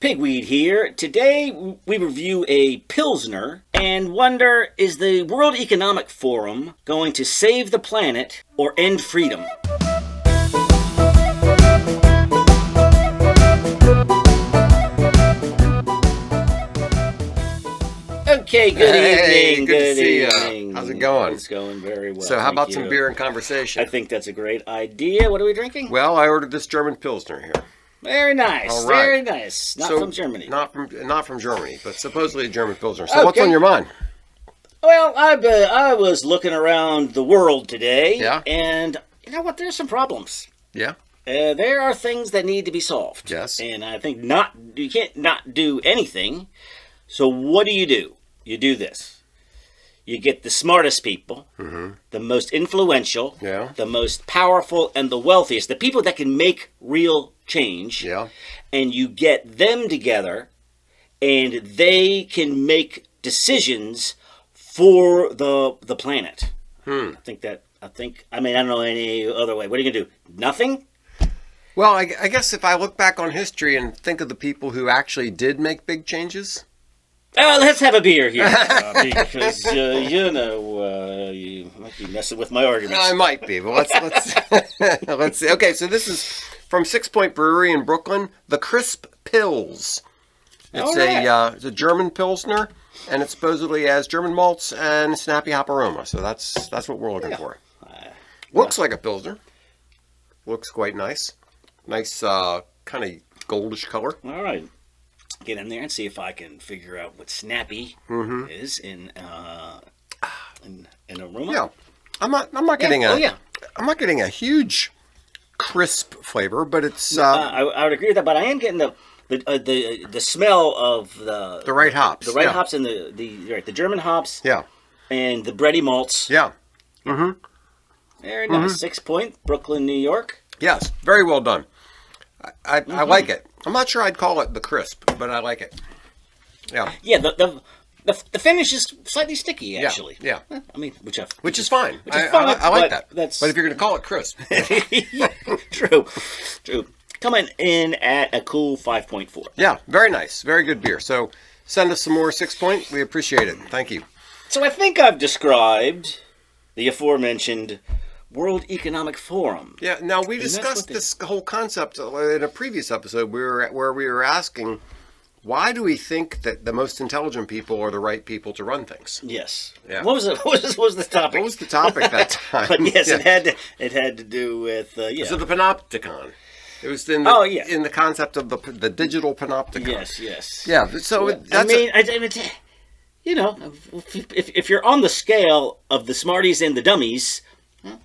Pigweed here. Today we review a Pilsner and wonder, is the World Economic Forum going to save the planet or end freedom? Okay, good evening. Good to see evening. you. How's it going? It's going very well. So how about some you. beer and conversation? I think that's a great idea. What are we drinking? Well, I ordered this German Pilsner here. Very nice. All right. Very nice. Not from Germany. Not from Germany, but supposedly a German Pilsner. So what's on your mind? Well, I was looking around the world today. Yeah. And you know what? There's some problems. Yeah. There are things that need to be solved. Yes. And I think you can't not do anything. So what do? You do this. You get the smartest people, the most influential, the most powerful, and the wealthiest, the people that can make real change, and you get them together, and they can make decisions for the planet. I don't know any other way. What are you going to do? Nothing? Well, I guess if I look back on history and think of the people who actually did make big changes. Let's have a beer here, because you might be messing with my arguments. I might be, but let's see. Okay, so this is from Sixpoint Brewery in Brooklyn, the Crisp Pils. It's a German Pilsner, and it supposedly has German malts and snappy hop aroma. So that's what we're looking for. Looks like a Pilsner. Looks quite nice. Nice kind of goldish color. All right. Get in there and see if I can figure out what snappy is in aroma. Yeah, I'm not getting I'm not getting a huge crisp flavor, but it's. I would agree with that, but I am getting the smell of the right hops, hops and the German hops. Yeah, and the bready malts. Yeah. Very nice. 6 Point, Brooklyn, New York. Yes, very well done. I like it. I'm not sure I'd call it the crisp, but I like it. Yeah. Yeah, the finish is slightly sticky, actually. Yeah. I mean, which is fine. I like that. But if you're going to call it crisp. True. Coming in at a cool 5.4. Yeah, very nice. Very good beer. So send us some more 6 Point. We appreciate it. Thank you. So I think I've described the aforementioned World Economic Forum. Yeah. Now we discussed this whole concept in a previous episode where we were asking, why do we think that the most intelligent people are the right people to run things? Yes. Yeah. What was the topic? What was the topic that time? But yes, it had to do with So the panopticon. It was in the concept of the digital panopticon. Yes. Yeah. So if you're on the scale of the smarties and the dummies,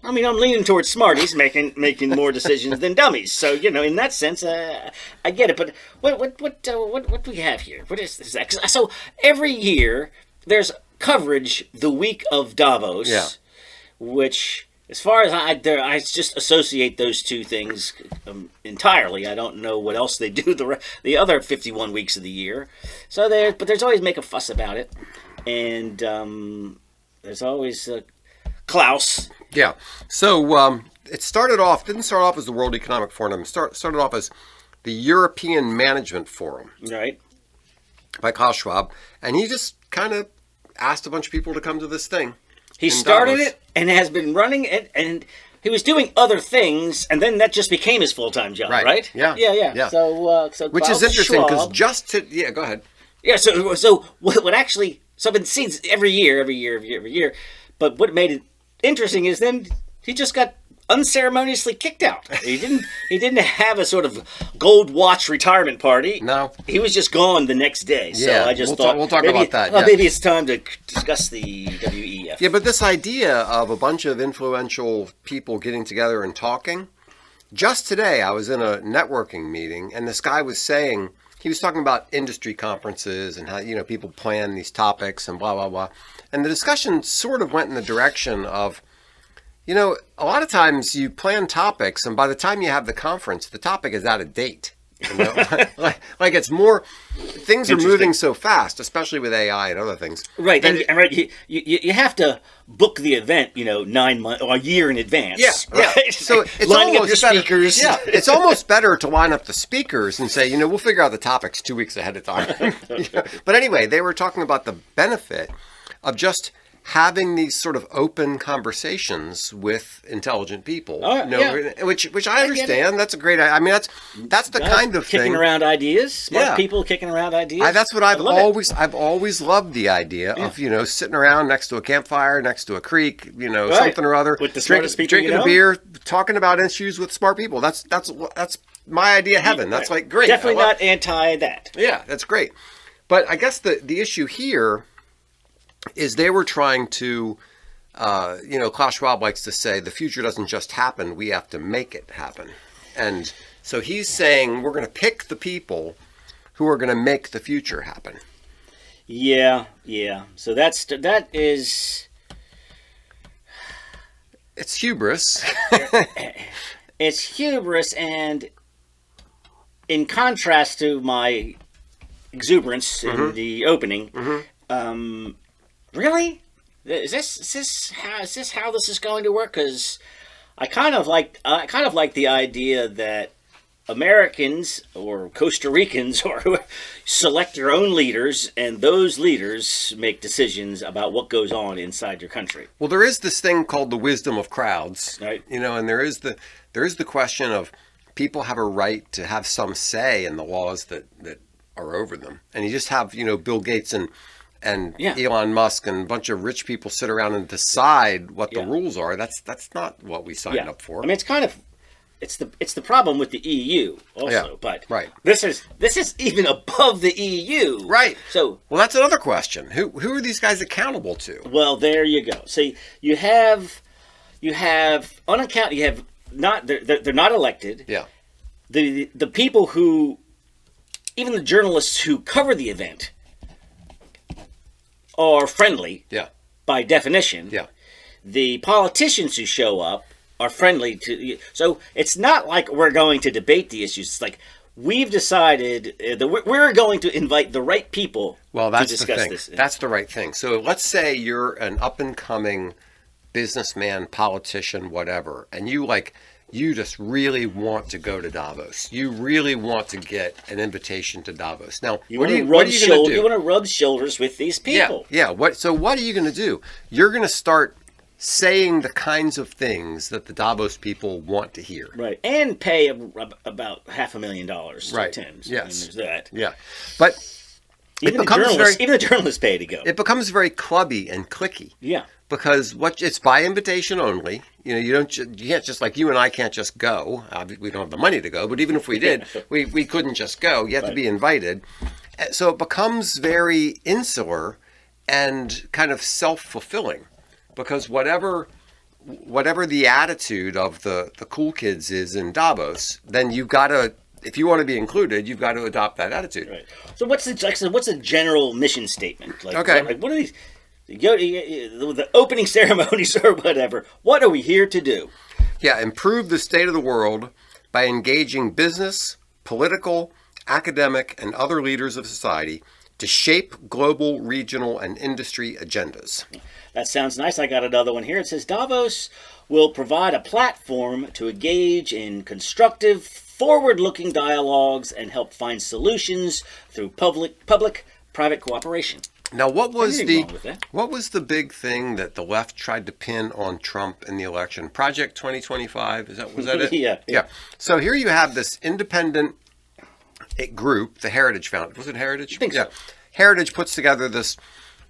I'm leaning towards smarties, making more decisions than dummies. So in that sense, I get it. But what do we have here? What is this? So every year there's coverage the week of Davos, which, as far as I just associate those two things entirely. I don't know what else they do the other 51 weeks of the year. So there's always make a fuss about it, and there's always Klaus. Yeah. So it didn't start off as the World Economic Forum. It started off as the European Management Forum. Right. By Klaus Schwab. And he just kind of asked a bunch of people to come to this thing. He started it and has been running it, and he was doing other things, and then that just became his full-time job, right? Yeah. So which Klaus is interesting because Schwab, go ahead. Yeah. So what actually? So I've been seeing every year. But what made it interesting is then he just got unceremoniously kicked out. He didn't have a sort of gold watch retirement party. No, he was just gone the next day. So I just thought we'll talk about that. Maybe it's time to discuss the WEF. Yeah, but this idea of a bunch of influential people getting together and talking. Just today, I was in a networking meeting, and this guy was saying. He was talking about industry conferences and how, people plan these topics and blah, blah, blah. And the discussion sort of went in the direction of, a lot of times you plan topics and by the time you have the conference, the topic is out of date. Like it's more, things are moving so fast, especially with AI and other things. Right, and right, you have to book the event, 9 months or a year in advance. Yeah, right? yeah. So it's lining up almost your better, speakers. yeah, it's almost better to line up the speakers and say, we'll figure out the topics 2 weeks ahead of time. But anyway, they were talking about the benefit of just having these sort of open conversations with intelligent people, which I understand. That's a great. I mean, that's the kind of kicking thing. Around ideas, smart people kicking around ideas. That's what I've always loved the idea of sitting around next to a campfire, next to a creek, something or other, with the smartest people, drinking a beer, talking about issues with smart people. That's my idea of heaven. That's like great. Definitely not anti that. Yeah, that's great. But I guess the issue here is they were trying to, Klaus Schwab likes to say, the future doesn't just happen, we have to make it happen. And so he's saying we're going to pick the people who are going to make the future happen. Yeah. So that is... It's hubris. It's hubris, and in contrast to my exuberance in the opening, really? Is this how this is going to work? Because I kind of like the idea that Americans or Costa Ricans or select your own leaders, and those leaders make decisions about what goes on inside your country. Well, there is this thing called the wisdom of crowds, right? And there is the question of people have a right to have some say in the laws that are over them, and you just have Bill Gates and Elon Musk and a bunch of rich people sit around and decide what the rules are. That's not what we signed up for. I mean, it's the problem with the EU also, but this is even above the EU. Right. So, well, that's another question. Who are these guys accountable to? Well, there you go. See, you have unaccountable. You have not. They're not elected. Yeah. The people who, even the journalists who cover the event, are friendly. Yeah. By definition. Yeah. The politicians who show up are friendly to. So it's not like we're going to debate the issues. It's like we've decided that we're going to invite the right people to discuss this. That's the right thing. So let's say you're an up and coming businessman, politician, whatever, and you just really want to go to Davos. You really want to get an invitation to Davos. Now, what are you going to do? You want to rub shoulders with these people. Yeah. So what are you going to do? You're going to start saying the kinds of things that the Davos people want to hear. Right. And pay about $500,000 right. to attend. Yes. I mean, there's that. Yeah. But even the journalists pay to go. It becomes very clubby and cliquey. Yeah. Because it's by invitation only. You can't just, like you and I can't just go. We don't have the money to go, but even if we did, we couldn't just go. You have to be invited. So it becomes very insular and kind of self-fulfilling, because whatever the attitude of the cool kids is in Davos, then you've got to, if you want to be included, you've got to adopt that attitude. Right. So what's the general mission statement? What are these? The opening ceremonies or whatever. What are we here to do? Yeah, improve the state of the world by engaging business, political, academic, and other leaders of society to shape global, regional, and industry agendas. That sounds nice. I got another one here. It says Davos will provide a platform to engage in constructive, forward-looking dialogues and help find solutions through public-private cooperation. Now, what was the big thing that the left tried to pin on Trump in the election? Project 2025? Was that it? Yeah. So here you have this independent group, the Heritage Foundation. Was it Heritage? I think so. Heritage puts together this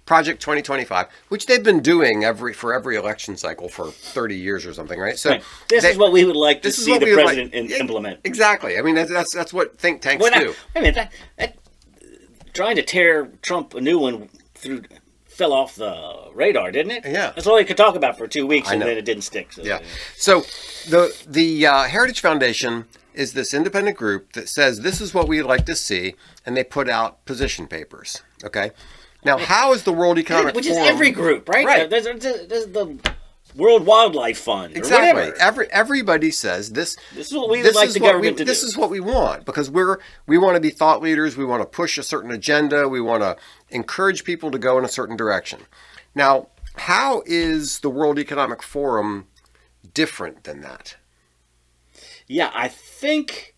Project 2025, which they've been doing for every election cycle for 30 years or something, right? So this is what we would like to see the president implement. Exactly. I mean, that's what think tanks do. I mean, trying to tear Trump a new one fell off the radar, didn't it? Yeah. That's all they could talk about for 2 weeks, and then it didn't stick. So, yeah. So the Heritage Foundation is this independent group that says this is what we'd like to see, and they put out position papers. Okay. Now, how is the World Economic Forum? Which is every group, right? Right. There's the World Wildlife Fund. Exactly. Or whatever. Everybody says this. This is what we would like the government to do. This is what we want because we want to be thought leaders. We want to push a certain agenda. We want to encourage people to go in a certain direction. Now, how is the World Economic Forum different than that? Yeah, I think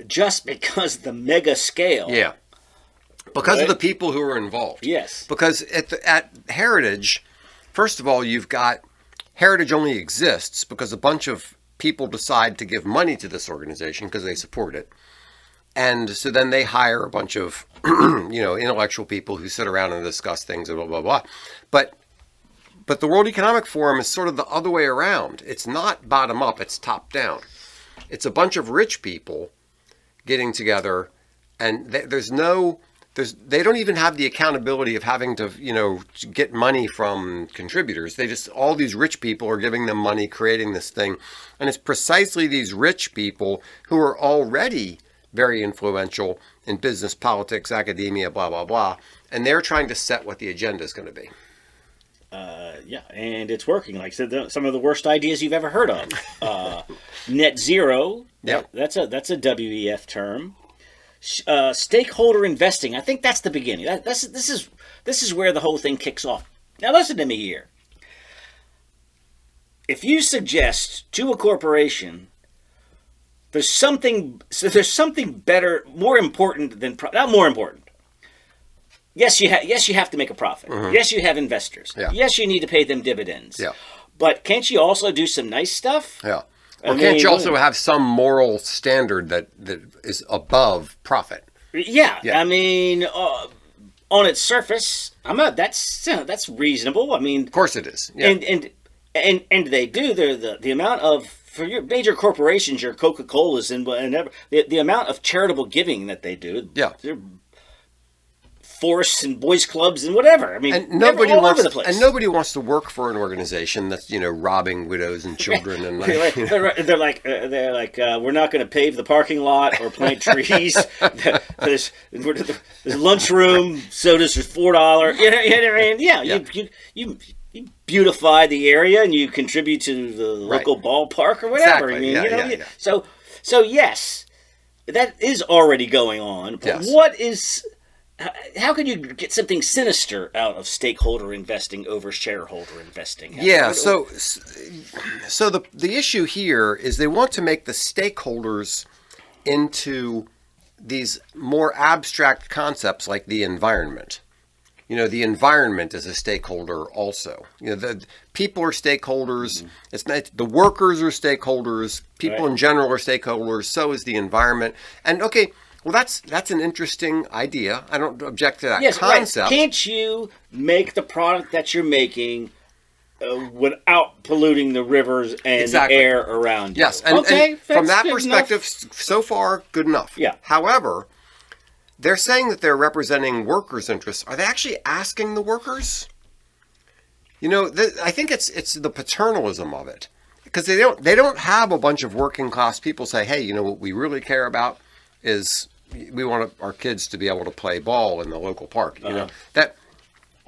just because the mega scale. Yeah. Because of the people who are involved. Yes. Because at Heritage, first of all, you've got Heritage only exists because a bunch of people decide to give money to this organization because they support it. And so then they hire a bunch of, intellectual people who sit around and discuss things and blah, blah, blah. But the World Economic Forum is sort of the other way around. It's not bottom up, it's top down. It's a bunch of rich people getting together, and they don't even have the accountability of having to, get money from contributors. All these rich people are giving them money, creating this thing. And it's precisely these rich people who are already very influential in business, politics, academia, blah, blah, blah. And they're trying to set what the agenda is going to be. Yeah, and it's working. Like I said, some of the worst ideas you've ever heard of. Net zero, that's a WEF term. Stakeholder investing, I think that's the beginning. This is where the whole thing kicks off. Now listen to me here. If you suggest to a corporation there's something better, more important than not more important. Yes, you have to make a profit. Mm-hmm. Yes, you have investors. Yeah. Yes, you need to pay them dividends. Yeah. But can't you also do some nice stuff? Yeah. Or can't you also have some moral standard that is above profit? Yeah. I mean, on its surface, that's reasonable. I mean, of course it is. Yeah. And they do. They're the amount of, for your major corporations, your Coca-Colas and the amount of charitable giving that they do. Yeah. They're forests and boys clubs and whatever. I mean, and nobody all wants over the place. And nobody wants to work for an organization that's robbing widows and children and they're like we're not going to pave the parking lot or plant trees. There's lunchroom sodas for $4. You beautify the area and you contribute to the local ballpark or whatever. Exactly. I mean, So yes, that is already going on. But yes. How can you get something sinister out of stakeholder investing over shareholder investing? So the issue here is they want to make the stakeholders into these more abstract concepts like the environment. The environment is a stakeholder also. The people are stakeholders. Mm-hmm. It's not, the workers are stakeholders. People in general are stakeholders. So is the environment. And okay, well, that's an interesting idea. I don't object to that concept. Right. Can't you make the product that you're making without polluting the rivers and the air around you? Yes. And from that perspective, so far, good enough. Yeah. However, they're saying that they're representing workers' interests. Are they actually asking the workers? I think it's the paternalism of it, because they don't have a bunch of working class people say, hey, what we really care about is we want our kids to be able to play ball in the local park. That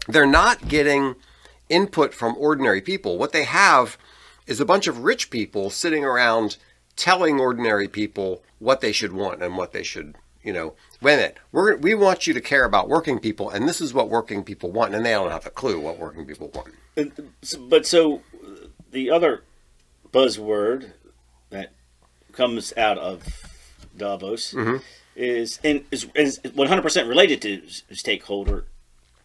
they're not getting input from ordinary people. What they have is a bunch of rich people sitting around telling ordinary people what they should want and what they should, wait a minute, we want you to care about working people, and this is what working people want, and they don't have a clue what working people want. But so the other buzzword that comes out of Davos mm-hmm. is 100% related to stakeholder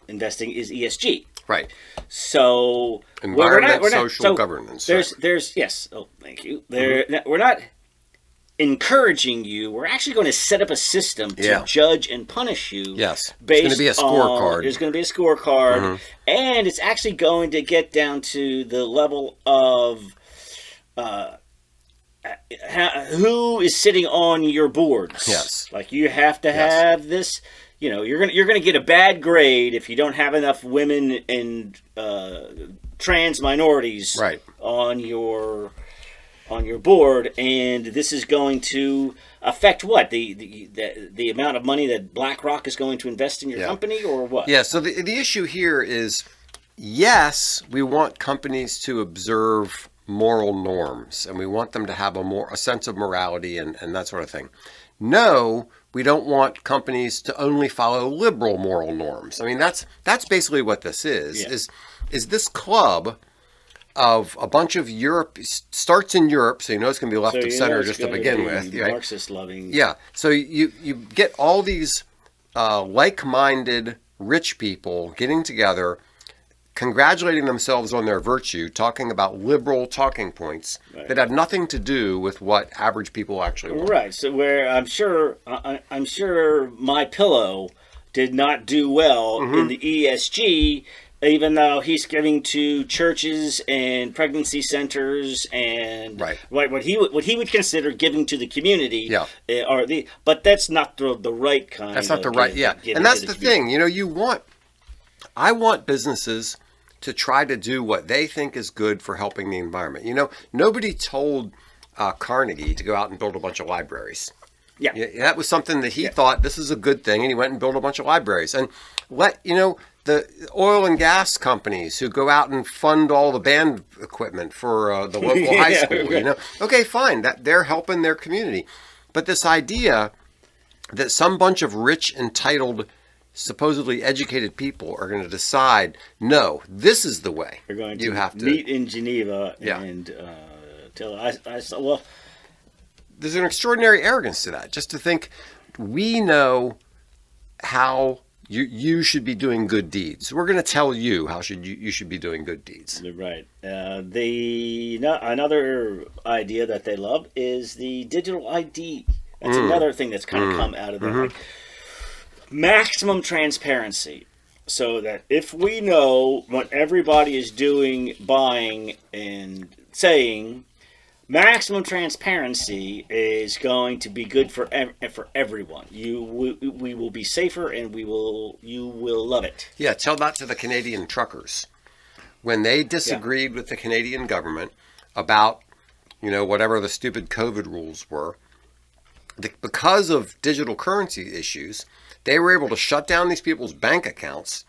investing is ESG. Right. So environment, social governance. There's yes. Oh, thank you. We're not encouraging you. We're actually going to set up a system to judge and punish you. Yes. There's going to be a scorecard. There's going to be a scorecard, mm-hmm. and it's actually going to get down to the level of who is sitting on your boards. Yes. Like you have to have this. You're gonna get a bad grade if you don't have enough women and trans minorities on your board, and this is going to affect what the amount of money that BlackRock is going to invest in your company, or what? Yeah. So the issue here is yes, we want companies to observe moral norms, and we want them to have a sense of morality and that sort of thing. No, we don't want companies to only follow liberal moral norms. I mean, that's basically what this is. Yeah. Is this club of a bunch of Europe, starts in Europe, so you know it's going to be left of center just to begin with. Right? Marxist loving. Yeah. So you get all these like-minded rich people getting together, congratulating themselves on their virtue, talking about liberal talking points that have nothing to do with what average people actually want. Right. So where I'm sure My Pillow did not do well in the ESG, even though he's giving to churches and pregnancy centers and what he would consider giving to the community. Yeah. But that's not the right kind. That's not the right. Yeah. And that's the thing. You know, I want businesses to try to do what they think is good for helping the environment. You know, nobody told Carnegie to go out and build a bunch of libraries. Yeah. That was something that he thought this is a good thing, and he went and built a bunch of libraries. And the oil and gas companies who go out and fund all the band equipment for the local high school, you know, okay, fine, that they're helping their community. But this idea that some bunch of rich, entitled, supposedly educated people are going to decide, no, this is the way. We're going to meet in Geneva and tell well, there's an extraordinary arrogance to that. Just to think, we know how you should be doing good deeds. We're going to tell you how you should be doing good deeds. Right. Another idea that they love is the digital ID. That's another thing that's kind of come out of there. Like, maximum transparency, so that if we know what everybody is doing, buying, and saying, maximum transparency is going to be good for everyone. We will be safer, and you will love it. Yeah, tell that to the Canadian truckers when they disagreed with the Canadian government about, you know, whatever the stupid COVID rules were. Because of digital currency issues, they were able to shut down these people's bank accounts,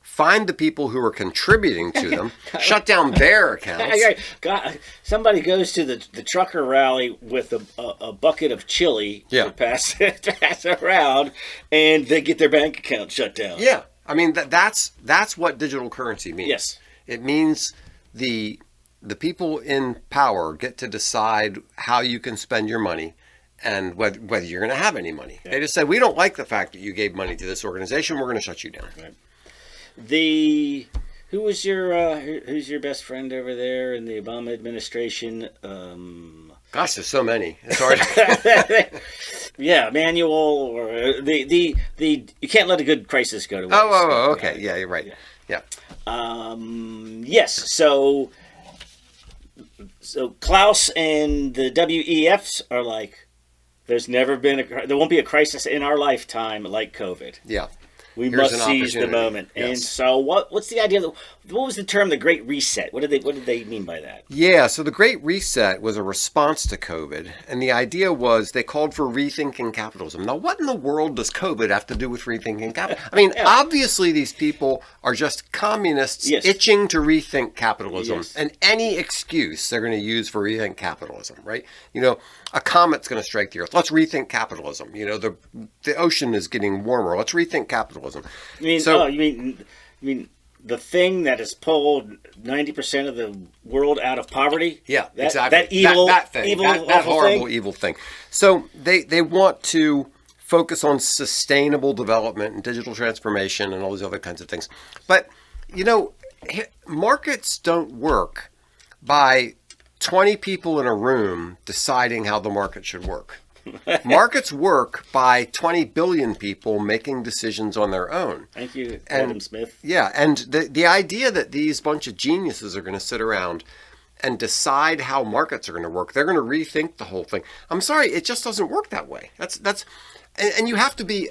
find the people who were contributing to them, shut down their accounts. God, somebody goes to the trucker rally with a bucket of chili to pass around, and they get their bank account shut down. Yeah, I mean that's what digital currency means. Yes, it means the people in power get to decide how you can spend your money. And whether you're going to have any money. They just said, we don't like the fact that you gave money to this organization. We're going to shut you down. Right. Who's your best friend over there in the Obama administration? Gosh, there's so many. It's hard. Yeah, Manuel, or the you can't let a good crisis go to waste. Okay. Yeah, you're right. Yeah. Yes. So Klaus and the WEFs are like, there won't be a crisis in our lifetime like COVID. Yeah. We must seize the moment. Yes. And so what's the idea? What was the term, the Great Reset? What did they mean by that? Yeah, so the Great Reset was a response to COVID. And the idea was they called for rethinking capitalism. Now, what in the world does COVID have to do with rethinking capitalism? I mean, obviously these people are just communists itching to rethink capitalism. Yes. And any excuse they're going to use for rethink capitalism, right? You know, a comet's going to strike the Earth. Let's rethink capitalism. You know, the ocean is getting warmer. Let's rethink capitalism. You mean the thing that has pulled 90% of the world out of poverty? Yeah, exactly. That evil, thing, that horrible, evil thing. So they want to focus on sustainable development and digital transformation and all these other kinds of things. But, you know, markets don't work by 20 people in a room deciding how the market should work. Markets work by 20 billion people making decisions on their own. Thank you, Adam Smith. Yeah, and the idea that these bunch of geniuses are going to sit around and decide how markets are going to work, they're going to rethink the whole thing. I'm sorry, it just doesn't work that way. And you have to be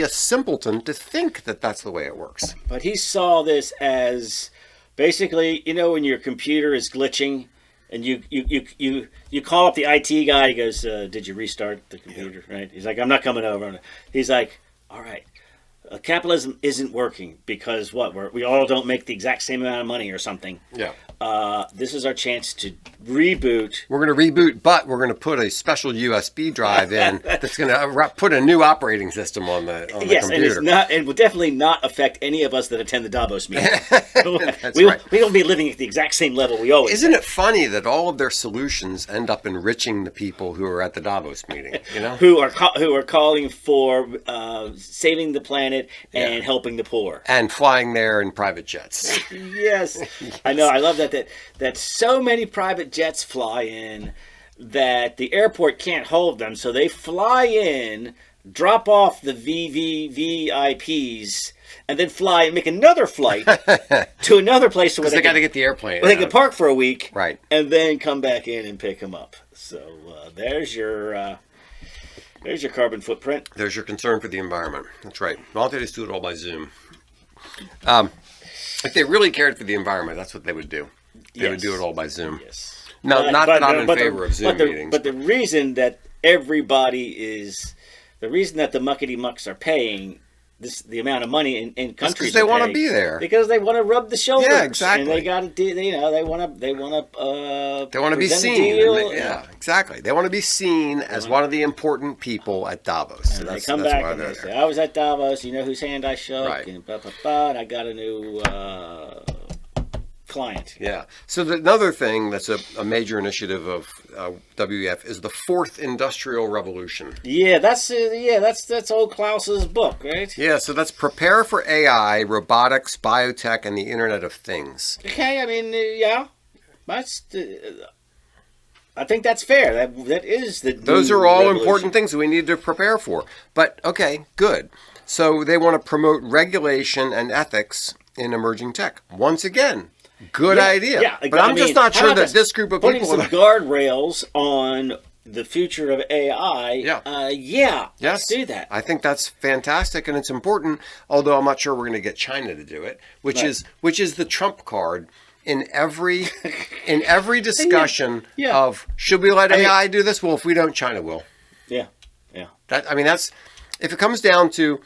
a simpleton to think that that's the way it works. But he saw this as basically, you know, when your computer is glitching. And you call up the IT guy. He goes, "Did you restart the computer?" Right? He's like, "I'm not coming over." He's like, "All right, capitalism isn't working because we all don't make the exact same amount of money or something. Yeah. This is our chance to reboot. We're going to reboot, but we're going to put a special USB drive in that's going to put a new operating system on the computer. And it will definitely not affect any of us that attend the Davos meeting. Right. We won't be living at the exact same level we always. Isn't it funny that all of their solutions end up enriching the people who are at the Davos meeting? You know, who are calling for saving the planet and helping the poor and flying there in private jets. Yes, I know. I love that so many private jets fly in that the airport can't hold them, so they fly in, drop off the VVVIPs, and then fly and make another flight to another place where they got to get the airplane. Where they can park for a week, right, and then come back in and pick them up. So there's your carbon footprint. There's your concern for the environment. That's right. Why don't they just do it all by Zoom? If they really cared for the environment, that's what they would do. They would do it all by Zoom. Yes. No, not in favor of Zoom meetings. But the reason that the muckety mucks are paying the amount of money in countries because they want to be there, because they want to rub the shoulders. Yeah, exactly. And they got to do. They want to be seen. Exactly. They want to be seen as one of the important people at Davos. And they come back and they say, "I was at Davos. You know whose hand I shook?" Right. And and I got a new client. Yeah. So another thing that's a major initiative of WEF is the fourth industrial revolution. Yeah, that's old Klaus's book, right? Yeah. So that's prepare for AI, robotics, biotech, and the Internet of Things. Okay. I mean, that's. I think that's fair. That is the. Those are all revolution. important things we need to prepare for. But okay, good. So they want to promote regulation and ethics in emerging tech. Once again. Good idea. Yeah, but I'm just not sure that this group of putting people... Putting some guardrails on the future of AI, yes, let's do that. I think that's fantastic and it's important, although I'm not sure we're going to get China to do it, which is the trump card in every discussion of, should we let AI do this? Well, if we don't, China will. Yeah. That's... If it comes down to,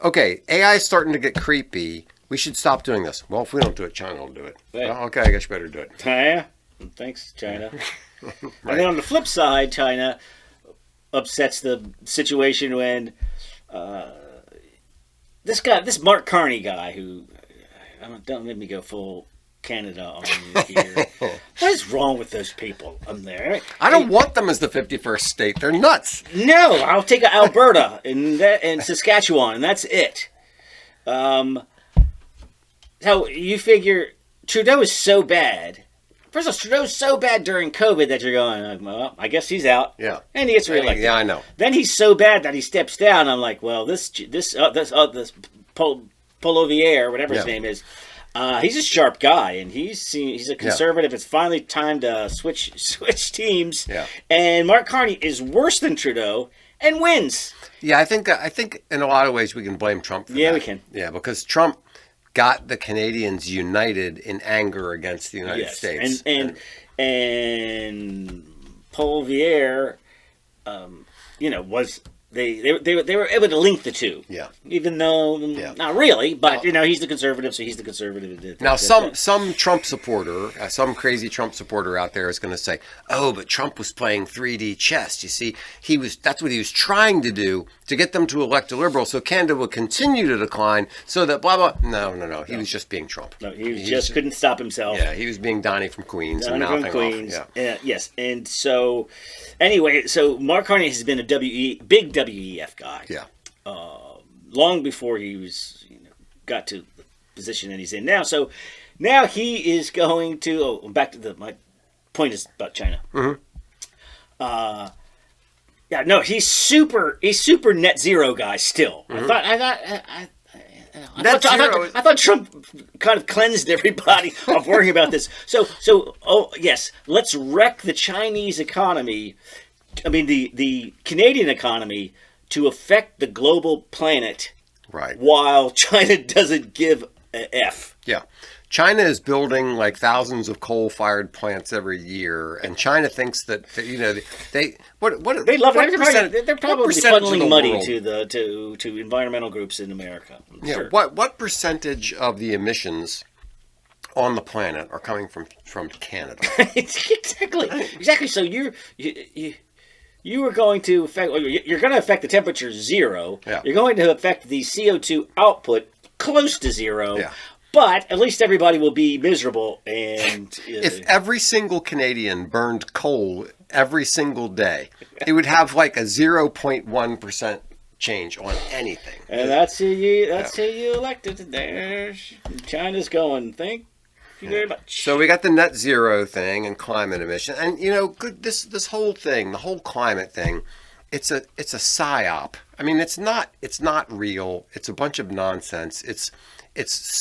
okay, AI is starting to get creepy... We should stop doing this. Well, if we don't do it, China will do it. Right. Well, okay, I guess you better do it. Yeah. Thanks, China. Right. And then on the flip side, China upsets the situation when this Mark Carney guy, who don't make me go full Canada on you here. What is wrong with those people up there? I don't want them as the 51st state. They're nuts. No, I'll take Alberta and Saskatchewan, and that's it. So you figure Trudeau is so bad. First of all, Trudeau's so bad during COVID that you're going, well, I guess he's out. Yeah. And he gets reelected. Yeah, I know. Then he's so bad that he steps down. I'm like, well, this Polivier, whatever his name is, he's a sharp guy, and he's a conservative. Yeah. It's finally time to switch teams. Yeah. And Mark Carney is worse than Trudeau and wins. Yeah, I think in a lot of ways we can blame Trump for that. Yeah, we can. Yeah, because Trump got the Canadians united in anger against the United States. And Polivier, was they were able to link the two. Yeah. Even though not really, but he's the conservative, so he's the conservative. Now some Trump supporter, some crazy Trump supporter out there is going to say, "Oh, but Trump was playing 3D chess. You see, that's what he was trying to do to get them to elect a liberal, so Canada would continue to decline, so that blah blah." No. He was just being Trump. No, he just couldn't stop himself. Yeah, he was being Donnie from Queens and mouthing off. Yeah. Yes, and so anyway, so Mark Carney has been a big WEF guy. Yeah. Long before he was got to the position that he's in now. So now he is going to back to my point is about China. Mm-hmm. He's super net zero guy still. Mm-hmm. I thought Trump kind of cleansed everybody of worrying about this. So yes, let's wreck the Chinese economy. I mean the Canadian economy to affect the global planet, right? While China doesn't give F. Yeah. China is building like thousands of coal-fired plants every year, and China thinks that they love They love what it. They're probably percentage of the funneling money world- to environmental groups in America. Yeah, Sure. what percentage of the emissions on the planet are coming from Canada? exactly. So you are going to affect. You're going to affect the temperature zero. Yeah. You're going to affect the CO2 output close to zero. Yeah. But at least everybody will be miserable. And If every single Canadian burned coal every single day, it would have like a 0.1% change on anything. And that's who you elected. There's China's going. Thank you very much. So we got the net zero thing and climate emission, and this whole thing, the whole climate thing, it's a psyop. I mean, it's not real. It's a bunch of nonsense. It's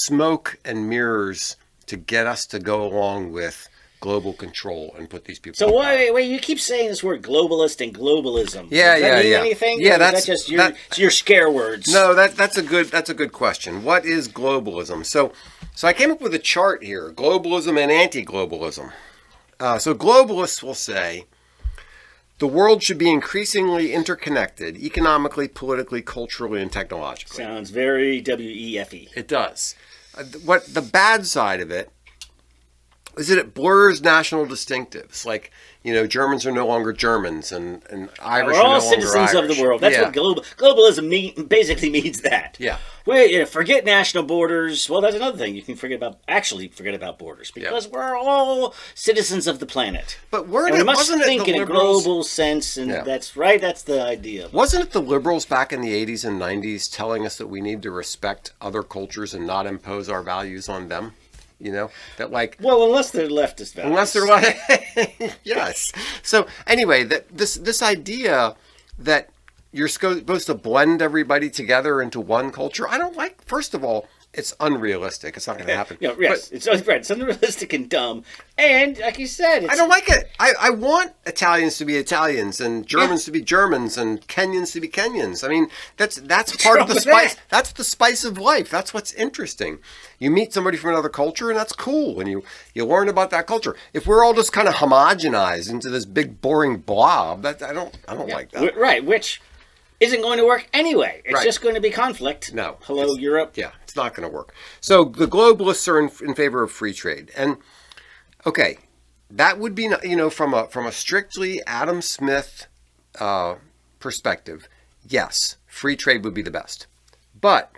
smoke and mirrors to get us to go along with global control and put these people. So wait, you keep saying this word globalist and globalism. Yeah, Does that mean yeah. anything? Yeah, Or is that just your scare words. No, that's a good question. What is globalism? So I came up with a chart here: globalism and anti-globalism. So globalists will say the world should be increasingly interconnected, economically, politically, culturally, and technologically. Sounds very WEF-y. It does. What the bad side of it is that it blurs national distinctives. Like, Germans are no longer Germans, and Irish We're are no all longer citizens of Irish. the world. That's what globalism basically means. That. Yeah. Forget national borders. Well, that's another thing. You can forget about borders because we're all citizens of the planet. But And we must wasn't think it the in a liberals? global sense, and Yeah. that's right. That's the idea. Wasn't it the liberals back in the 80s and 90s telling us that we need to respect other cultures and not impose our values on them? That like... Well, unless they're leftist values. Unless they're like... Yes. So anyway, this idea that you're supposed to blend everybody together into one culture, I don't like. First of all, it's unrealistic. It's not going to happen. Yes, it's unrealistic and dumb. And like you said, I don't like it. I want Italians to be Italians and Germans to be Germans and Kenyans to be Kenyans. I mean, that's part of the spice. That's the spice of life. That's what's interesting. You meet somebody from another culture, and that's cool. And you learn about that culture. If we're all just kind of homogenized into this big boring blob, I don't like that. Right, which isn't going to work anyway. It's Right. just going to be conflict. No. Hello, Europe. Yeah, it's not going to work. So the globalists are in favor of free trade. And, okay, that would be, from a strictly Adam Smith perspective, yes, free trade would be the best. But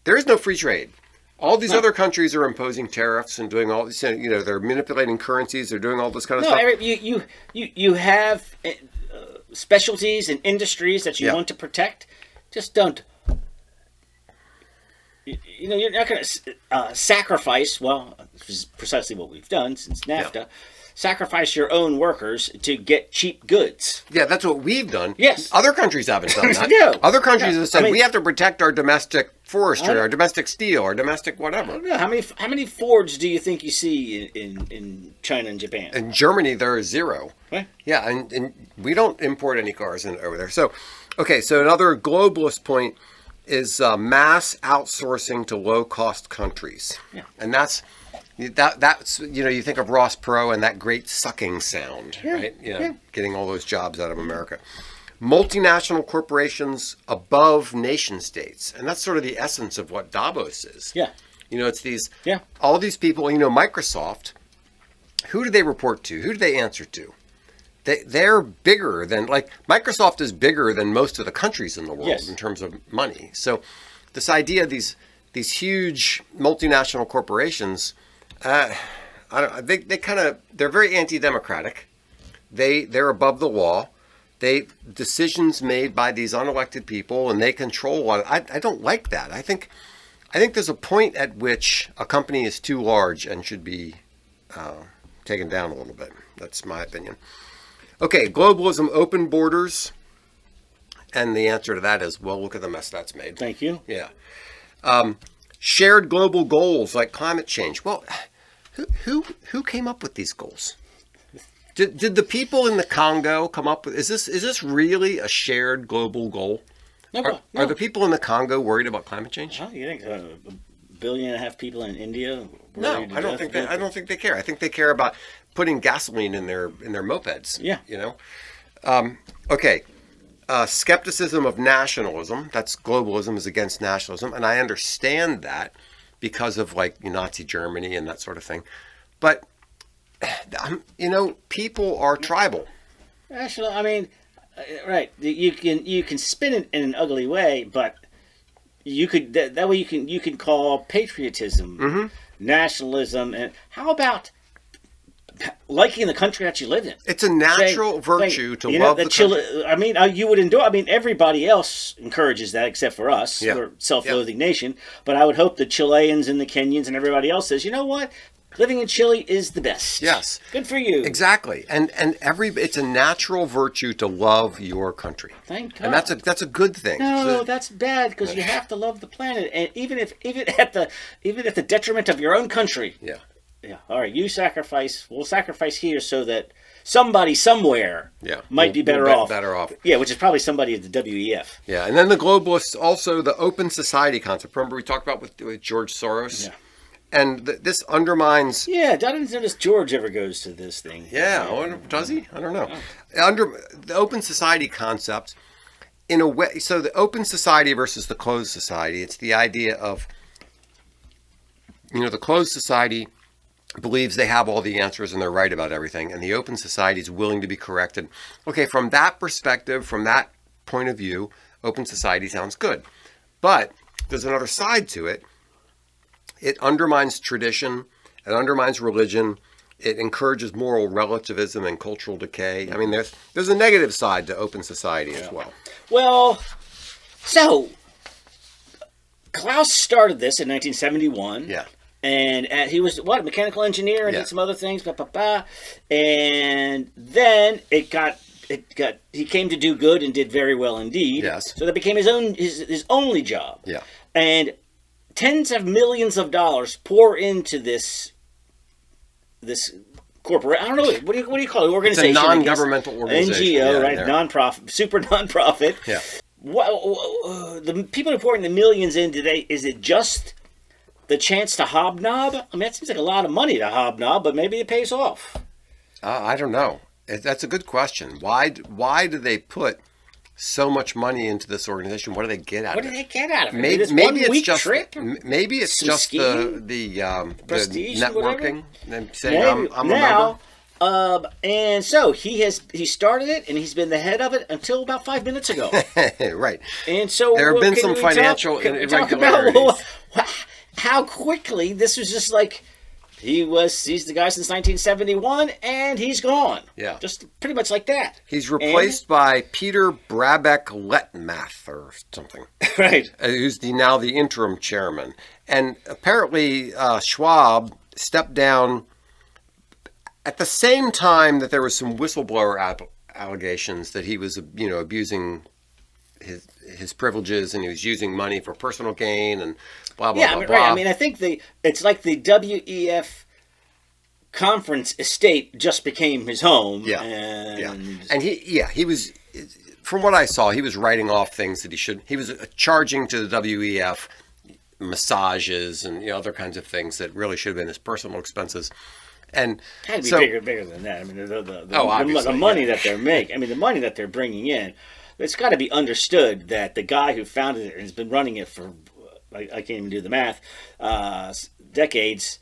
there is no free trade. All these other countries are imposing tariffs and doing all this, they're manipulating currencies, they're doing all this kind of stuff. You have specialties and industries that you want to protect. Just don't. You're not going to sacrifice. Well, this is precisely what we've done since NAFTA. Yeah. Sacrifice your own workers to get cheap goods. Yeah, that's what we've done. Yes. Other countries haven't done that. No. Other countries have said, I mean, we have to protect our domestic forestry, our domestic steel, our domestic whatever. I don't know, how many Fords do you think you see in China and Japan? In Germany, there is zero. Right. Yeah, and we don't import any cars over there. So, okay, so another globalist point is mass outsourcing to low-cost countries. Yeah. And that's you think of Ross Perot and that great sucking sound, right? Getting all those jobs out of America. Multinational corporations above nation states. And that's sort of the essence of what Davos is. Yeah. It's all these people, Microsoft, who do they report to? Who do they answer to? They're bigger than, Microsoft is bigger than most of the countries in the world in terms of money. So this idea of these huge multinational corporations, they're very anti-democratic. They're above the law. Decisions made by these unelected people, and they control what. I don't like that. I think there's a point at which a company is too large and should be taken down a little bit. That's my opinion. Okay, globalism, open borders, and the answer to that is, well, look at the mess that's made. Thank you. Yeah. Shared global goals like climate change. Well, who came up with these goals? Did the people in the Congo come up with? Is this really a shared global goal? No. Are the people in the Congo worried about climate change? Well, you think 1.5 billion people in India? No, I don't think I don't think they care. I think they care about putting gasoline in their mopeds. Yeah. You know. Okay. Skepticism of nationalism. That's globalism is against nationalism, and I understand that because of like Nazi Germany and that sort of thing. But people are tribal. Actually, I mean, right? You can spin it in an ugly way, but you could that way you can call patriotism, nationalism, and how about liking the country that you live in? It's a natural virtue to love the country. I mean, you would endure. I mean, everybody else encourages that except for us. Yeah. We're a self-loathing nation. But I would hope the Chileans and the Kenyans and everybody else says, you know what? Living in Chile is the best. Yes. Good for you. Exactly. And it's a natural virtue to love your country. Thank God. And that's a good thing. No, that's bad because you have to love the planet, and even at the detriment of your own country. Yeah. Yeah. All right. We'll sacrifice here so that somebody somewhere might be better off. Better off. Yeah, which is probably somebody at the WEF. Yeah, and then the globalists also the open society concept. Remember we talked about with George Soros. Yeah. And this undermines. Yeah, I didn't notice George ever goes to this thing. Yeah, does he? I don't know. Under the open society concept, in a way, so the open society versus the closed society. It's the idea of, the closed society believes they have all the answers and they're right about everything, and the open society is willing to be corrected. Okay, from that perspective, from that point of view, open society sounds good. But there's another side to it. It undermines tradition, it undermines religion, it encourages moral relativism and cultural decay. I mean, there's a negative side to open society as well. Well, so Klaus started this in 1971. Yeah. And he was a mechanical engineer and did some other things, and then he came to do good and did very well indeed. Yes. So that became his only job. Yeah. And tens of millions of dollars pour into this corporate. I don't know what do you call it? Organization. It's a non-governmental organization. NGO, right? Nonprofit, super nonprofit. Yeah. The people who are pouring the millions in today, is it just the chance to hobnob? I mean, that seems like a lot of money to hobnob, but maybe it pays off. I don't know. That's a good question. Why do they put so much money into this organization? What do they get out of it? What do they get out of it? Maybe it's just trip? Maybe it's just the networking and saying I'm a member. And so he started it, and he's been the head of it until about 5 minutes ago. Right. And so there have been some financial irregularities. Talk about how quickly this was just like he's the guy since 1971, and he's gone. Yeah. Just pretty much like that. He's replaced by Peter Brabeck-Letmath or something. Right. Who's now the interim chairman. And apparently Schwab stepped down at the same time that there was some whistleblower allegations that he was, abusing his privileges and he was using money for personal gain and blah, blah, blah, blah. Right. I mean, I think it's like the WEF conference estate just became his home. Yeah. And he was, from what I saw, he was writing off things that he was charging to the WEF massages and other kinds of things that really should have been his personal expenses. And it had to be bigger than that. I mean, the money that they're making, the money that they're bringing in, it's got to be understood that the guy who founded it and has been running it for, I can't even do the math, decades,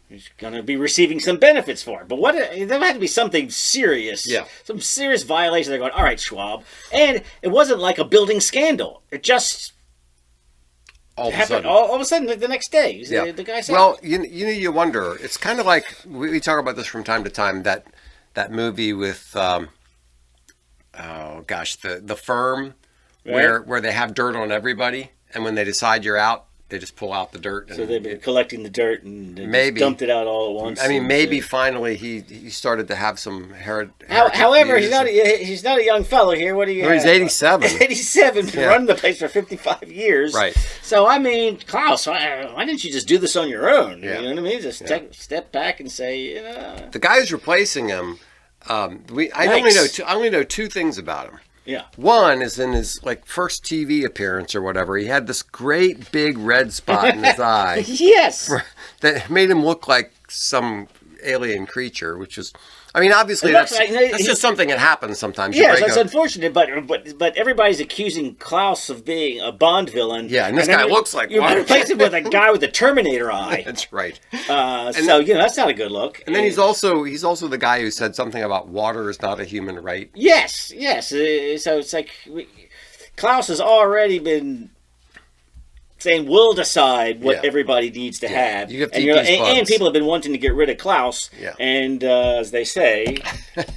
he's going to be receiving some benefits for it. But there had to be something serious, some serious violation. They're going, all right, Schwab. And it wasn't like a building scandal. It just happened all of a sudden the next day. The guy said, well, you wonder. It's kind of like, we talk about this from time to time, that movie with... The Firm, right? where they have dirt on everybody, and when they decide you're out, they just pull out the dirt. So they've been collecting the dirt and maybe dumped it out all at once. Maybe finally he started to have some heritage. However, he's not a young fellow here. What do you? He's 87. 87, been running the place for 55 years. Right. So Klaus, why didn't you just do this on your own? Yeah. You know what I mean? Just step back and say, The guy who's replacing him. I only know two things about him. Yeah. One is in his first TV appearance or whatever. He had this great big red spot in his eye. Yes. That made him look like some alien creature, which is, I mean, obviously that's just something that happens sometimes. Yes, that's unfortunate, but everybody's accusing Klaus of being a Bond villain. Yeah, and this guy looks like one. You replace him with a guy with a Terminator eye. That's right. So that's not a good look. And then he's also the guy who said something about water is not a human right. Yes. So it's like Klaus has already been saying we'll decide what everybody needs to have. You have and people have been wanting to get rid of Klaus. Yeah. And as they say,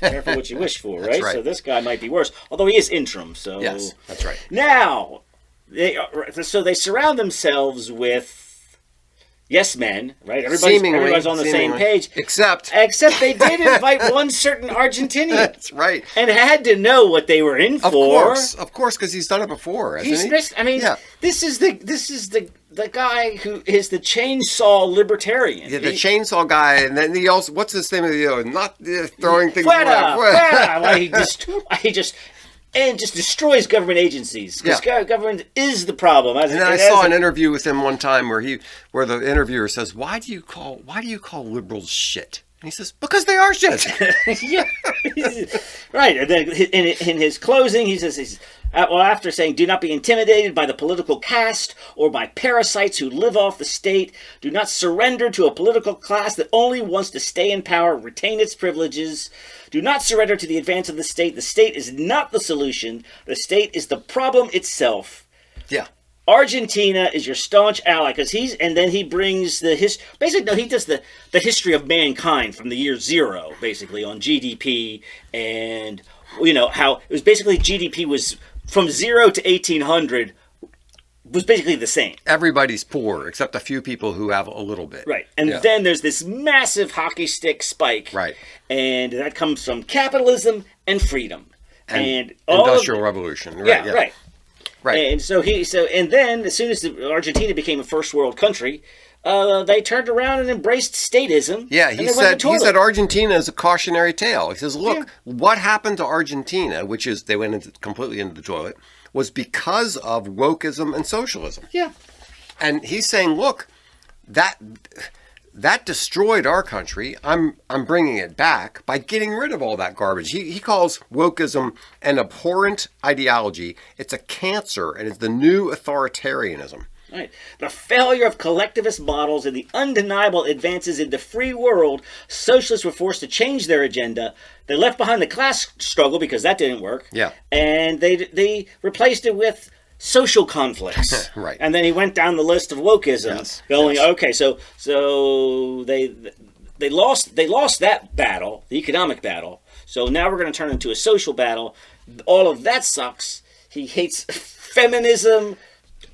careful what you wish for, right? So this guy might be worse, although he is interim. So yes, that's right. Now they surround themselves with yes men, right? Everybody's on the same page, except they did invite one certain Argentinian. That's right, and had to know what they were in for. Of course, because he's done it before, hasn't he? This is the guy who is the chainsaw libertarian. Yeah, the chainsaw guy, and then he also, what's his name of the not throwing things away. Why he just destroys government agencies because government is the problem. And then I saw an interview with him one time where the interviewer says, "Why do you call liberals shit?" And he says, "Because they are shit." Yeah, right. And then in his closing, he says, after saying, "Do not be intimidated by the political caste or by parasites who live off the state. Do not surrender to a political class that only wants to stay in power, retain its privileges. Do not surrender to the advance of the state. The state is not the solution. The state is the problem itself." Yeah. Argentina is your staunch ally because he brings the he does the history of mankind from the year zero, basically, on GDP, and how it was basically GDP was from 0 to 1800 was basically the same. Everybody's poor except a few people who have a little bit. Right. And then there's this massive hockey stick spike. Right. And that comes from capitalism and freedom. And industrial revolution. Right. Yeah, right. Right. And and then as soon as Argentina became a first world country, they turned around and embraced statism. Yeah, he said Argentina is a cautionary tale. He says, look, what happened to Argentina, which is they went completely into the toilet, was because of wokeism and socialism. Yeah. And he's saying, look, that destroyed our country. I'm bringing it back by getting rid of all that garbage. He calls wokeism an abhorrent ideology. It's a cancer, and it's the new authoritarianism. Right. The failure of collectivist models and the undeniable advances in the free world, socialists were forced to change their agenda. They left behind the class struggle because that didn't work. Yeah. And they replaced it with social conflicts. Right. And then he went down the list of wokeism. Yes. Okay, so they lost that battle, the economic battle. So now we're going to turn into a social battle. All of that sucks. He hates feminism,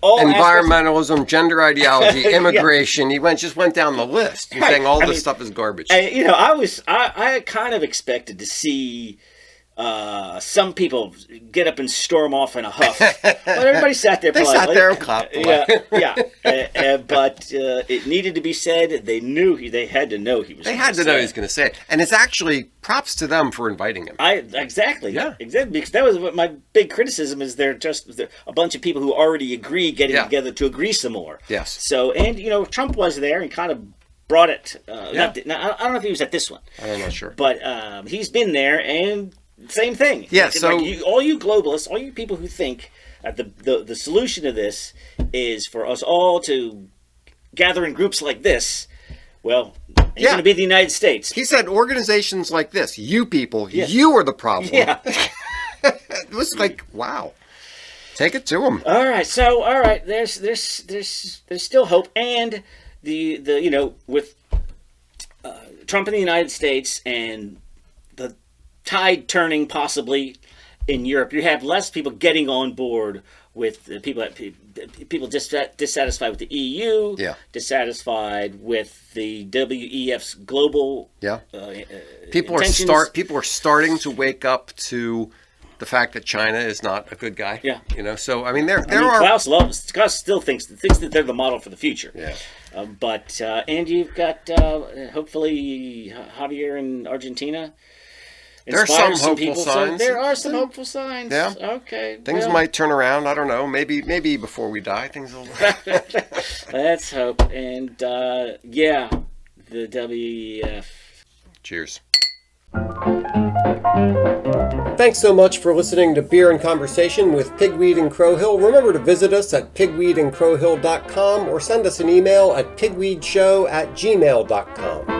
environmentalism, gender ideology, immigration. He just went down the list. He's saying all this stuff is garbage. I kind of expected to see some people get up and storm off in a huff, but everybody sat there politely. They sat there and clapped. But it needed to be said. They knew they had to know he was. They had to know he was going to say it, and it's actually props to them for inviting him. Exactly, because that was what my big criticism is. They're just a bunch of people who already agree getting together to agree some more. Yes. So Trump was there and kind of brought it. I don't know if he was at this one. I'm not sure, but he's been there and. Same thing. Yeah, so all you globalists, all you people who think that the solution to this is for us all to gather in groups like this, well, it's going to be the United States. He said organizations like this, you people, you are the problem. Yeah. It was like, wow. Take it to him. All right. There's still hope, and the with Trump in the United States and the tide turning possibly in Europe, you have less people getting on board with people dissatisfied with the EU, dissatisfied with the WEF's global. People are starting to wake up to the fact that China is not a good guy. Yeah. So I mean, Klaus still thinks that they're the model for the future. Yeah. And you've got hopefully Javier in Argentina. There's inspire some hopeful people. signs. So there are some hopeful signs. Yeah. Okay. Things might turn around. I don't know. Maybe before we die, things will. Let's hope. And yeah, the WEF. Cheers. Thanks so much for listening to Beer and Conversation with Pigweed and Crowhill. Remember to visit us at pigweedandcrowhill.com or send us an email at pigweedshow@gmail.com.